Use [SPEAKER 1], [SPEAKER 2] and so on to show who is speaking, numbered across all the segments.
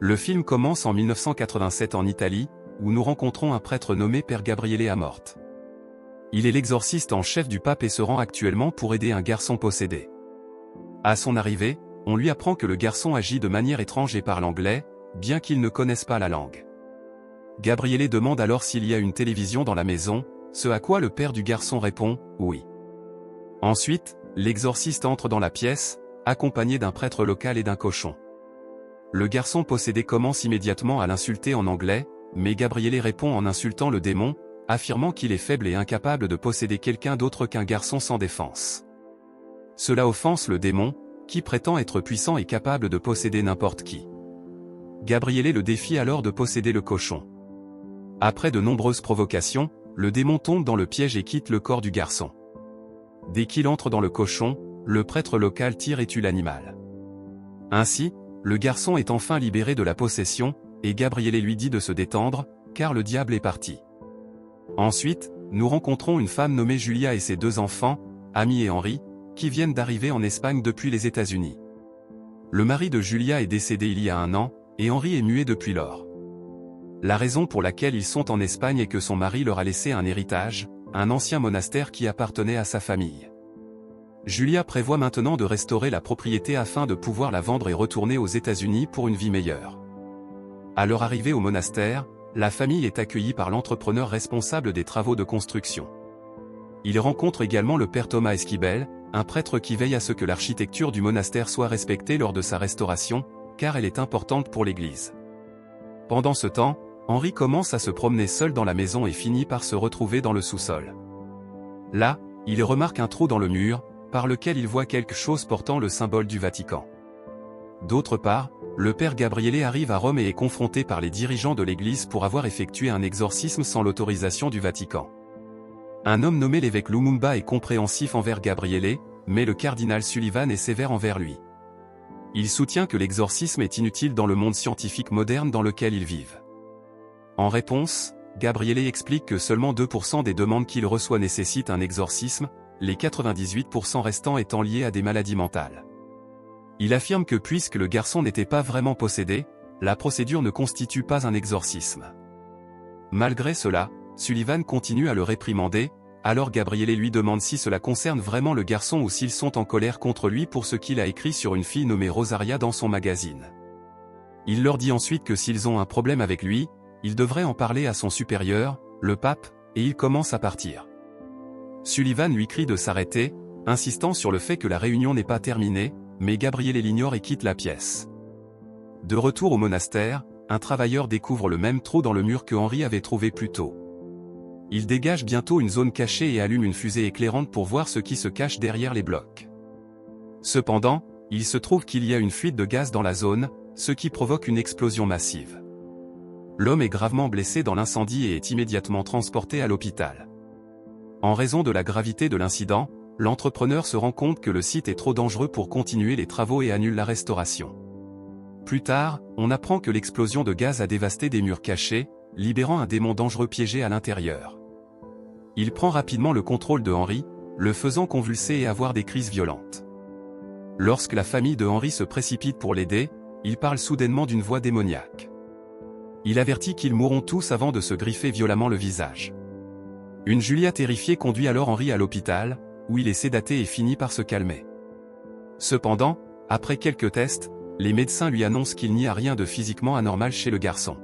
[SPEAKER 1] Le film commence en 1987 en Italie, où nous rencontrons un prêtre nommé Père Gabriele Amorth. Il est l'exorciste en chef du pape et se rend actuellement pour aider un garçon possédé. À son arrivée, on lui apprend que le garçon agit de manière étrange et parle anglais, bien qu'il ne connaisse pas la langue. Gabriele demande alors s'il y a une télévision dans la maison, ce à quoi le père du garçon répond « oui ». Ensuite, l'exorciste entre dans la pièce, accompagné d'un prêtre local et d'un cochon. Le garçon possédé commence immédiatement à l'insulter en anglais, mais Gabriele répond en insultant le démon, affirmant qu'il est faible et incapable de posséder quelqu'un d'autre qu'un garçon sans défense. Cela offense le démon, qui prétend être puissant et capable de posséder n'importe qui. Gabriele le défie alors de posséder le cochon. Après de nombreuses provocations, le démon tombe dans le piège et quitte le corps du garçon. Dès qu'il entre dans le cochon, le prêtre local tire et tue l'animal. Ainsi, le garçon est enfin libéré de la possession, et Gabriele lui dit de se détendre, car le diable est parti. Ensuite, nous rencontrons une femme nommée Julia et ses deux enfants, Amy et Henry, qui viennent d'arriver en Espagne depuis les États-Unis. Le mari de Julia est décédé il y a 1 an, et Henry est muet depuis lors. La raison pour laquelle ils sont en Espagne est que son mari leur a laissé un héritage, un ancien monastère qui appartenait à sa famille. Julia prévoit maintenant de restaurer la propriété afin de pouvoir la vendre et retourner aux États-Unis pour une vie meilleure. À leur arrivée au monastère, la famille est accueillie par l'entrepreneur responsable des travaux de construction. Il rencontre également le père Thomas Esquibel, un prêtre qui veille à ce que l'architecture du monastère soit respectée lors de sa restauration, car elle est importante pour l'église. Pendant ce temps, Henry commence à se promener seul dans la maison et finit par se retrouver dans le sous-sol. Là, il remarque un trou dans le mur, par lequel il voit quelque chose portant le symbole du Vatican. D'autre part, le père Gabriele arrive à Rome et est confronté par les dirigeants de l'église pour avoir effectué un exorcisme sans l'autorisation du Vatican. Un homme nommé l'évêque Lumumba est compréhensif envers Gabriele, mais le cardinal Sullivan est sévère envers lui. Il soutient que l'exorcisme est inutile dans le monde scientifique moderne dans lequel ils vivent. En réponse, Gabriele explique que seulement 2% des demandes qu'il reçoit nécessitent un exorcisme, les 98% restants étant liés à des maladies mentales. Il affirme que puisque le garçon n'était pas vraiment possédé, la procédure ne constitue pas un exorcisme. Malgré cela, Sullivan continue à le réprimander, alors Gabriele lui demande si cela concerne vraiment le garçon ou s'ils sont en colère contre lui pour ce qu'il a écrit sur une fille nommée Rosaria dans son magazine. Il leur dit ensuite que s'ils ont un problème avec lui, ils devraient en parler à son supérieur, le pape, et il commence à partir. Sullivan lui crie de s'arrêter, insistant sur le fait que la réunion n'est pas terminée, mais Gabriele l'ignore et quitte la pièce. De retour au monastère, un travailleur découvre le même trou dans le mur que Henry avait trouvé plus tôt. Il dégage bientôt une zone cachée et allume une fusée éclairante pour voir ce qui se cache derrière les blocs. Cependant, il se trouve qu'il y a une fuite de gaz dans la zone, ce qui provoque une explosion massive. L'homme est gravement blessé dans l'incendie et est immédiatement transporté à l'hôpital. En raison de la gravité de l'incident, l'entrepreneur se rend compte que le site est trop dangereux pour continuer les travaux et annule la restauration. Plus tard, on apprend que l'explosion de gaz a dévasté des murs cachés, libérant un démon dangereux piégé à l'intérieur. Il prend rapidement le contrôle de Henry, le faisant convulser et avoir des crises violentes. Lorsque la famille de Henry se précipite pour l'aider, il parle soudainement d'une voix démoniaque. Il avertit qu'ils mourront tous avant de se griffer violemment le visage. Une Julia terrifiée conduit alors Henry à l'hôpital, où il est sédaté et finit par se calmer. Cependant, après quelques tests, les médecins lui annoncent qu'il n'y a rien de physiquement anormal chez le garçon.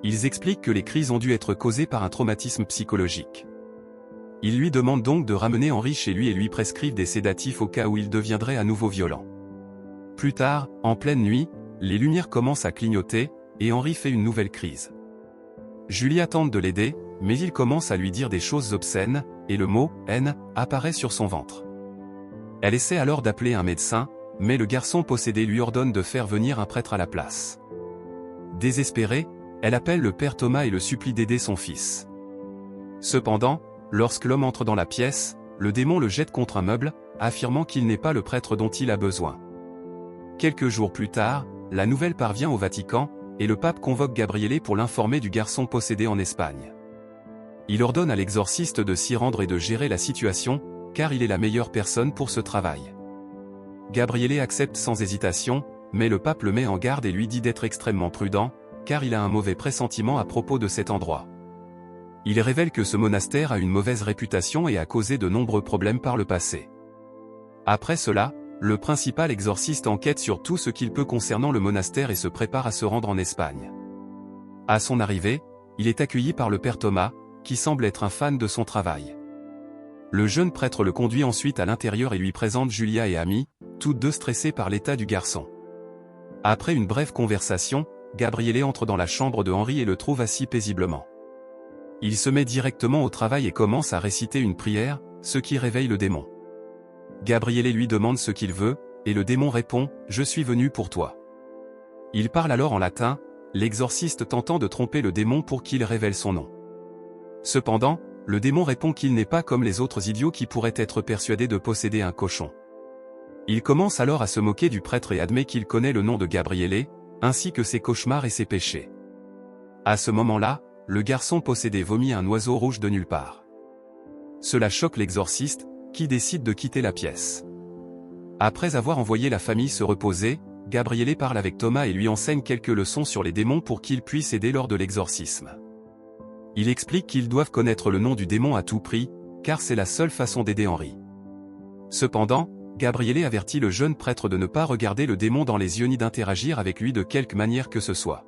[SPEAKER 1] Ils expliquent que les crises ont dû être causées par un traumatisme psychologique. Ils lui demandent donc de ramener Henry chez lui et lui prescrivent des sédatifs au cas où il deviendrait à nouveau violent. Plus tard, en pleine nuit, les lumières commencent à clignoter, et Henry fait une nouvelle crise. Julia tente de l'aider, mais il commence à lui dire des choses obscènes, et le mot « haine » apparaît sur son ventre. Elle essaie alors d'appeler un médecin, mais le garçon possédé lui ordonne de faire venir un prêtre à la place. Désespérée, elle appelle le père Thomas et le supplie d'aider son fils. Cependant, lorsque l'homme entre dans la pièce, le démon le jette contre un meuble, affirmant qu'il n'est pas le prêtre dont il a besoin. Quelques jours plus tard, la nouvelle parvient au Vatican, et le pape convoque Gabriele pour l'informer du garçon possédé en Espagne. Il ordonne à l'exorciste de s'y rendre et de gérer la situation, car il est la meilleure personne pour ce travail. Gabriele accepte sans hésitation, mais le pape le met en garde et lui dit d'être extrêmement prudent, car il a un mauvais pressentiment à propos de cet endroit. Il révèle que ce monastère a une mauvaise réputation et a causé de nombreux problèmes par le passé. Après cela, le principal exorciste enquête sur tout ce qu'il peut concernant le monastère et se prépare à se rendre en Espagne. À son arrivée, il est accueilli par le père Thomas, qui semble être un fan de son travail. Le jeune prêtre le conduit ensuite à l'intérieur et lui présente Julia et Amy, toutes deux stressées par l'état du garçon. Après une brève conversation, Gabriele entre dans la chambre de Henri et le trouve assis paisiblement. Il se met directement au travail et commence à réciter une prière, ce qui réveille le démon. Gabriele lui demande ce qu'il veut, et le démon répond « Je suis venu pour toi ». Il parle alors en latin, l'exorciste tentant de tromper le démon pour qu'il révèle son nom. Cependant, le démon répond qu'il n'est pas comme les autres idiots qui pourraient être persuadés de posséder un cochon. Il commence alors à se moquer du prêtre et admet qu'il connaît le nom de Gabriele, ainsi que ses cauchemars et ses péchés. À ce moment-là, le garçon possédé vomit un oiseau rouge de nulle part. Cela choque l'exorciste, qui décide de quitter la pièce. Après avoir envoyé la famille se reposer, Gabriele parle avec Thomas et lui enseigne quelques leçons sur les démons pour qu'il puisse aider lors de l'exorcisme. Il explique qu'ils doivent connaître le nom du démon à tout prix, car c'est la seule façon d'aider Henri. Cependant, Gabriele avertit le jeune prêtre de ne pas regarder le démon dans les yeux ni d'interagir avec lui de quelque manière que ce soit.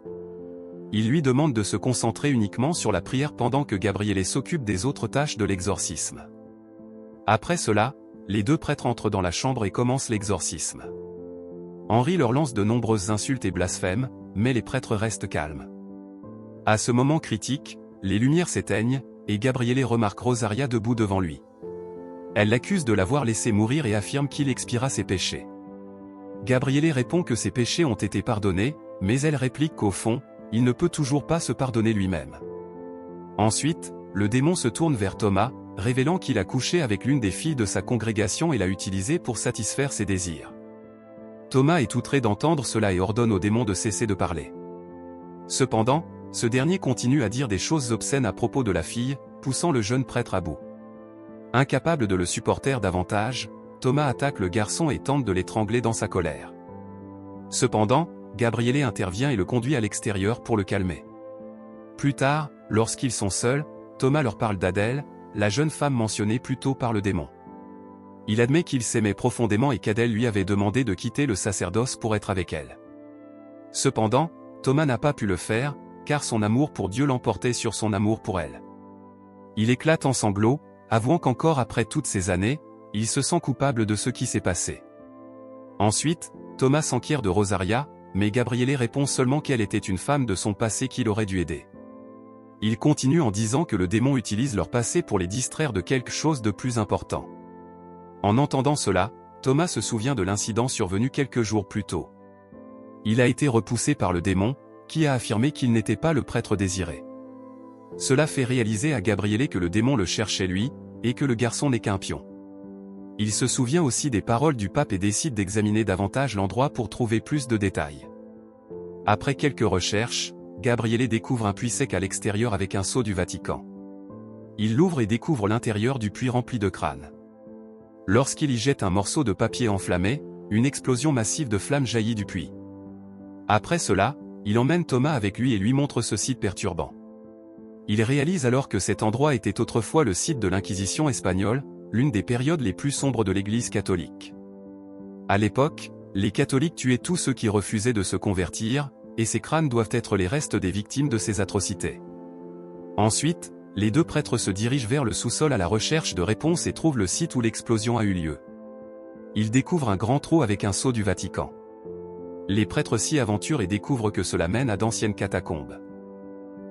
[SPEAKER 1] Il lui demande de se concentrer uniquement sur la prière pendant que Gabriele s'occupe des autres tâches de l'exorcisme. Après cela, les deux prêtres entrent dans la chambre et commencent l'exorcisme. Henri leur lance de nombreuses insultes et blasphèmes, mais les prêtres restent calmes. À ce moment critique, les lumières s'éteignent, et Gabriele remarque Rosaria debout devant lui. Elle l'accuse de l'avoir laissé mourir et affirme qu'il expiera ses péchés. Gabriele répond que ses péchés ont été pardonnés, mais elle réplique qu'au fond, il ne peut toujours pas se pardonner lui-même. Ensuite, le démon se tourne vers Thomas, révélant qu'il a couché avec l'une des filles de sa congrégation et l'a utilisée pour satisfaire ses désirs. Thomas est outré d'entendre cela et ordonne au démon de cesser de parler. Cependant, ce dernier continue à dire des choses obscènes à propos de la fille, poussant le jeune prêtre à bout. Incapable de le supporter davantage, Thomas attaque le garçon et tente de l'étrangler dans sa colère. Cependant, Gabriele intervient et le conduit à l'extérieur pour le calmer. Plus tard, lorsqu'ils sont seuls, Thomas leur parle d'Adèle, la jeune femme mentionnée plus tôt par le démon. Il admet qu'il s'aimait profondément et qu'Adèle lui avait demandé de quitter le sacerdoce pour être avec elle. Cependant, Thomas n'a pas pu le faire, car son amour pour Dieu l'emportait sur son amour pour elle. Il éclate en sanglots, avouant qu'encore après toutes ces années, il se sent coupable de ce qui s'est passé. Ensuite, Thomas s'enquiert de Rosaria, mais Gabriele répond seulement qu'elle était une femme de son passé qu'il aurait dû aider. Il continue en disant que le démon utilise leur passé pour les distraire de quelque chose de plus important. En entendant cela, Thomas se souvient de l'incident survenu quelques jours plus tôt. Il a été repoussé par le démon, qui a affirmé qu'il n'était pas le prêtre désiré. Cela fait réaliser à Gabriele que le démon le cherchait lui, et que le garçon n'est qu'un pion. Il se souvient aussi des paroles du pape et décide d'examiner davantage l'endroit pour trouver plus de détails. Après quelques recherches, Gabriele découvre un puits sec à l'extérieur avec un sceau du Vatican. Il l'ouvre et découvre l'intérieur du puits rempli de crânes. Lorsqu'il y jette un morceau de papier enflammé, une explosion massive de flammes jaillit du puits. Après cela, il emmène Thomas avec lui et lui montre ce site perturbant. Il réalise alors que cet endroit était autrefois le site de l'Inquisition espagnole, l'une des périodes les plus sombres de l'Église catholique. À l'époque, les catholiques tuaient tous ceux qui refusaient de se convertir, et ces crânes doivent être les restes des victimes de ces atrocités. Ensuite, les deux prêtres se dirigent vers le sous-sol à la recherche de réponses et trouvent le site où l'explosion a eu lieu. Ils découvrent un grand trou avec un sceau du Vatican. Les prêtres s'y aventurent et découvrent que cela mène à d'anciennes catacombes.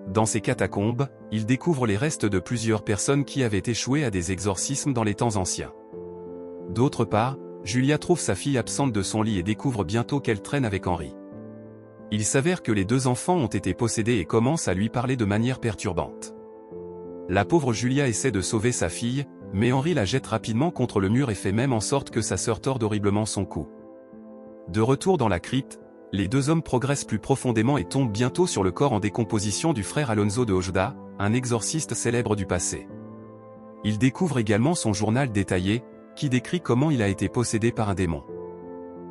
[SPEAKER 1] Dans ces catacombes, ils découvrent les restes de plusieurs personnes qui avaient échoué à des exorcismes dans les temps anciens. D'autre part, Julia trouve sa fille absente de son lit et découvre bientôt qu'elle traîne avec Henri. Il s'avère que les deux enfants ont été possédés et commencent à lui parler de manière perturbante. La pauvre Julia essaie de sauver sa fille, mais Henri la jette rapidement contre le mur et fait même en sorte que sa sœur torde horriblement son cou. De retour dans la crypte, les deux hommes progressent plus profondément et tombent bientôt sur le corps en décomposition du frère Alonso de Ojeda, un exorciste célèbre du passé. Ils découvrent également son journal détaillé, qui décrit comment il a été possédé par un démon.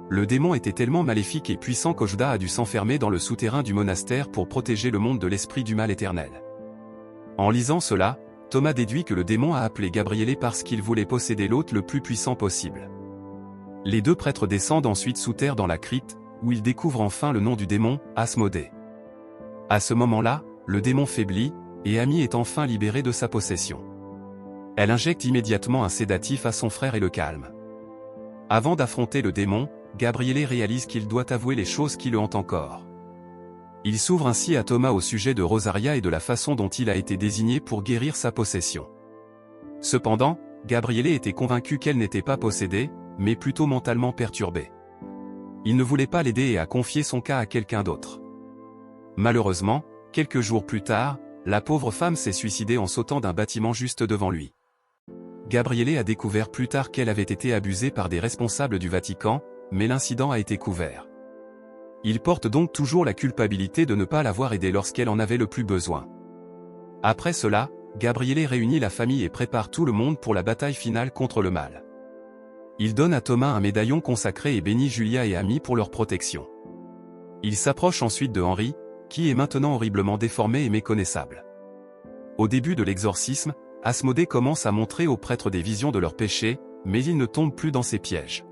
[SPEAKER 1] le démon était tellement maléfique et puissant qu'Ojda a dû s'enfermer dans le souterrain du monastère pour protéger le monde de l'esprit du mal éternel. En lisant cela, Thomas déduit que le démon a appelé Gabriele parce qu'il voulait posséder l'hôte le plus puissant possible. Les deux prêtres descendent ensuite sous terre dans la crypte, où ils découvrent enfin le nom du démon, Asmodée. À ce moment-là, le démon faiblit, et Amy est enfin libérée de sa possession. Elle injecte immédiatement un sédatif à son frère et le calme. Avant d'affronter le démon, Gabriele réalise qu'il doit avouer les choses qui le hantent encore. Il s'ouvre ainsi à Thomas au sujet de Rosaria et de la façon dont il a été désigné pour guérir sa possession. Cependant, Gabriele était convaincu qu'elle n'était pas possédée, mais plutôt mentalement perturbée. Il ne voulait pas l'aider et a confié son cas à quelqu'un d'autre. Malheureusement, quelques jours plus tard, la pauvre femme s'est suicidée en sautant d'un bâtiment juste devant lui. Gabriele a découvert plus tard qu'elle avait été abusée par des responsables du Vatican, mais l'incident a été couvert. Il porte donc toujours la culpabilité de ne pas l'avoir aidée lorsqu'elle en avait le plus besoin. Après cela, Gabriele réunit la famille et prépare tout le monde pour la bataille finale contre le mal. Il donne à Thomas un médaillon consacré et bénit Julia et Amy pour leur protection. Il s'approche ensuite de Henri, qui est maintenant horriblement déformé et méconnaissable. Au début de l'exorcisme, Asmodée commence à montrer aux prêtres des visions de leurs péchés, mais il ne tombe plus dans ses pièges.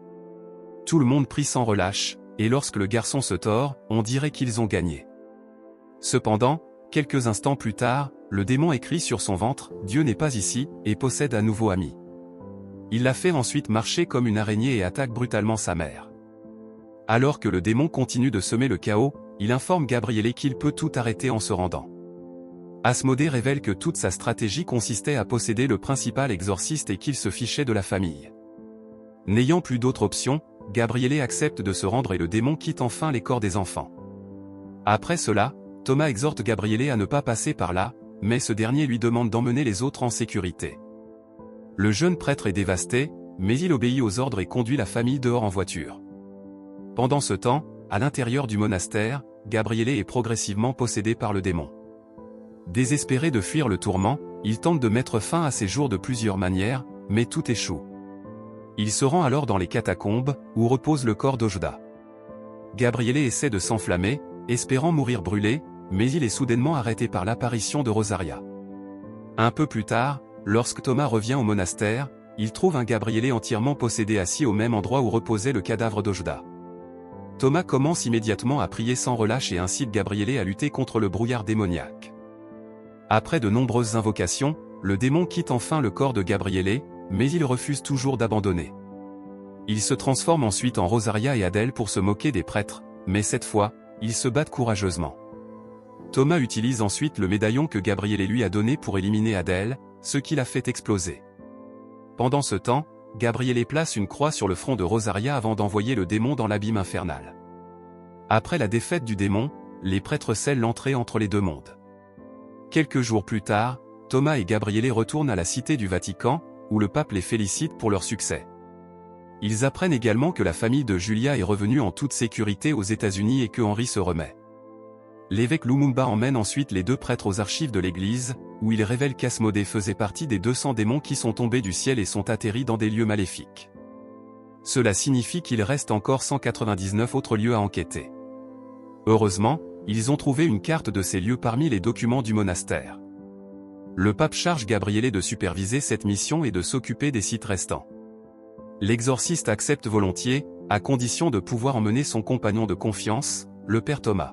[SPEAKER 1] Tout le monde prie sans relâche, et lorsque le garçon se tord, on dirait qu'ils ont gagné. Cependant, quelques instants plus tard, le démon écrit sur son ventre « Dieu n'est pas ici » et possède à nouveau Amy. Il la fait ensuite marcher comme une araignée et attaque brutalement sa mère. Alors que le démon continue de semer le chaos, il informe Gabriele qu'il peut tout arrêter en se rendant. Asmodée révèle que toute sa stratégie consistait à posséder le principal exorciste et qu'il se fichait de la famille. N'ayant plus d'autre option, Gabriele accepte de se rendre et le démon quitte enfin les corps des enfants. Après cela, Thomas exhorte Gabriele à ne pas passer par là, mais ce dernier lui demande d'emmener les autres en sécurité. Le jeune prêtre est dévasté, mais il obéit aux ordres et conduit la famille dehors en voiture. Pendant ce temps, à l'intérieur du monastère, Gabriele est progressivement possédé par le démon. Désespéré de fuir le tourment, il tente de mettre fin à ses jours de plusieurs manières, mais tout échoue. Il se rend alors dans les catacombes, où repose le corps d'Ojda. Gabriele essaie de s'enflammer, espérant mourir brûlé, mais il est soudainement arrêté par l'apparition de Rosaria. Un peu plus tard, lorsque Thomas revient au monastère, il trouve un Gabriele entièrement possédé assis au même endroit où reposait le cadavre d'Ojda. Thomas commence immédiatement à prier sans relâche et incite Gabriele à lutter contre le brouillard démoniaque. Après de nombreuses invocations, le démon quitte enfin le corps de Gabriele, mais il refuse toujours d'abandonner. Il se transforme ensuite en Rosaria et Adèle pour se moquer des prêtres, mais cette fois, ils se battent courageusement. Thomas utilise ensuite le médaillon que Gabriele lui a donné pour éliminer Adèle, ce qui l'a fait exploser. Pendant ce temps, Gabriele place une croix sur le front de Rosaria avant d'envoyer le démon dans l'abîme infernal. Après la défaite du démon, les prêtres scellent l'entrée entre les deux mondes. Quelques jours plus tard, Thomas et Gabriele retournent à la cité du Vatican, où le pape les félicite pour leur succès. Ils apprennent également que la famille de Julia est revenue en toute sécurité aux États-Unis et que Henri se remet. L'évêque Lumumba emmène ensuite les deux prêtres aux archives de l'église, où il révèle qu'Asmodée faisait partie des 200 démons qui sont tombés du ciel et sont atterris dans des lieux maléfiques. Cela signifie qu'il reste encore 199 autres lieux à enquêter. Heureusement, ils ont trouvé une carte de ces lieux parmi les documents du monastère. Le pape charge Gabriele de superviser cette mission et de s'occuper des sites restants. L'exorciste accepte volontiers, à condition de pouvoir emmener son compagnon de confiance, le père Thomas.